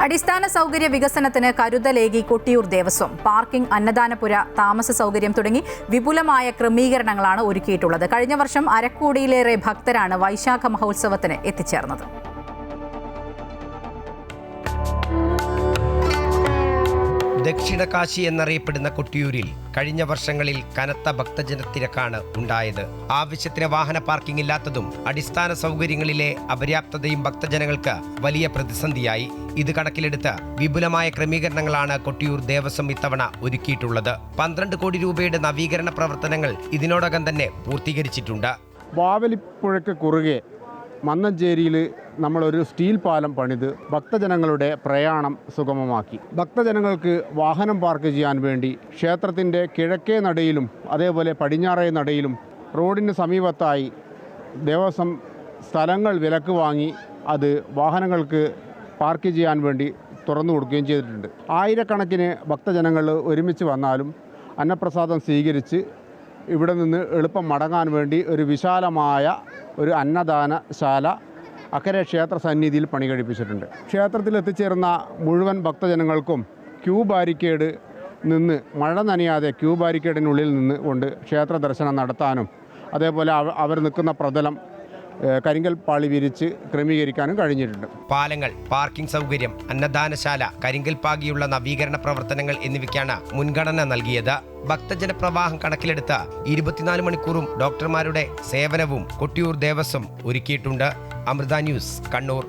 അടിസ്ഥാന സൗകര്യ വികസനത്തിന് കരുതലേകി കൊട്ടിയൂർ ദേവസ്വം. പാർക്കിംഗ്, അന്നദാനപുര, താമസ സൗകര്യം തുടങ്ങി വിപുലമായ ക്രമീകരണങ്ങളാണ് ഒരുക്കിയിട്ടുള്ളത്. കഴിഞ്ഞ വർഷം അരക്കോടിയിലേറെ ഭക്തരാണ് വൈശാഖ മഹോത്സവത്തിന് എത്തിച്ചേർന്നത്. ദക്ഷിണ കാശി എന്നറിയപ്പെടുന്ന കൊട്ടിയൂരിൽ കഴിഞ്ഞ വർഷങ്ങളിൽ കനത്ത ഭക്തജനത്തിരക്കാണ് ഉണ്ടായത്. ആവശ്യത്തിന് വാഹന പാർക്കിംഗ് ഇല്ലാത്തതും അടിസ്ഥാന സൗകര്യങ്ങളിലെ അപര്യാപ്തതയും ഭക്തജനങ്ങൾക്ക് വലിയ പ്രതിസന്ധിയായി. ഇത് കണക്കിലെടുത്ത് വിപുലമായ ക്രമീകരണങ്ങളാണ് കൊട്ടിയൂർ ദേവസ്വം ഇത്തവണ ഒരുക്കിയിട്ടുള്ളത്. 12 കോടി രൂപയുടെ നവീകരണ പ്രവർത്തനങ്ങൾ ഇതിനോടകം തന്നെ പൂർത്തീകരിച്ചിട്ടുണ്ട്. വാവലിപ്പുഴയ്ക്ക് കുറുകെ മന്നഞ്ചേരിയിൽ നമ്മളൊരു സ്റ്റീൽ പാലം പണിത് ഭക്തജനങ്ങളുടെ പ്രയാണം സുഗമമാക്കി. ഭക്തജനങ്ങൾക്ക് വാഹനം പാർക്ക് ചെയ്യാൻ വേണ്ടി ക്ഷേത്രത്തിൻ്റെ കിഴക്കേ നടയിലും അതേപോലെ പടിഞ്ഞാറേ നടയിലും റോഡിന് സമീപത്തായി ദേവസ്വം സ്ഥലങ്ങൾ വിലക്ക് വാങ്ങി അത് വാഹനങ്ങൾക്ക് പാർക്ക് ചെയ്യാൻ വേണ്ടി തുറന്നു കൊടുക്കുകയും ചെയ്തിട്ടുണ്ട്. ആയിരക്കണക്കിന് ഭക്തജനങ്ങൾ ഒരുമിച്ച് വന്നാലും അന്നപ്രസാദം സ്വീകരിച്ച് ഇവിടെ നിന്ന് എളുപ്പം മടങ്ങാൻ വേണ്ടി ഒരു വിശാലമായ ഒരു അന്നദാനശാല അക്കരെ ക്ഷേത്ര സന്നിധിയിൽ പണി കഴിപ്പിച്ചിട്ടുണ്ട്. ക്ഷേത്രത്തിൽ എത്തിച്ചേർന്ന മുഴുവൻ ഭക്തജനങ്ങൾക്കും ക്യൂ ബാരിക്കേഡ് നിന്ന് മഴ നനയാതെ ക്യൂ ബാരിക്കേഡിനുള്ളിൽ നിന്ന് കൊണ്ട് ക്ഷേത്ര ദർശനം നടത്താനും അതേപോലെ അവർ നിൽക്കുന്ന പ്രതലം കരിങ്കൽ പാളി വിരിച്ച് ക്രമീകരിക്കാനും കഴിഞ്ഞിട്ടുണ്ട്. പാലങ്ങൾ, പാർക്കിംഗ് സൗകര്യം, അന്നദാനശാല, കരിങ്കൽ പാകിയുള്ള നവീകരണ പ്രവർത്തനങ്ങൾ എന്നിവയ്ക്കാണ് മുൻഗണന നൽകിയത്. ഭക്തജന പ്രവാഹം കണക്കിലെടുത്ത് 24 മണിക്കൂറും ഡോക്ടർമാരുടെ സേവനവും കൊട്ടിയൂർ ദേവസ്വം ഒരുക്കിയിട്ടുണ്ട്. അമൃത ന്യൂസ്, കണ്ണൂർ.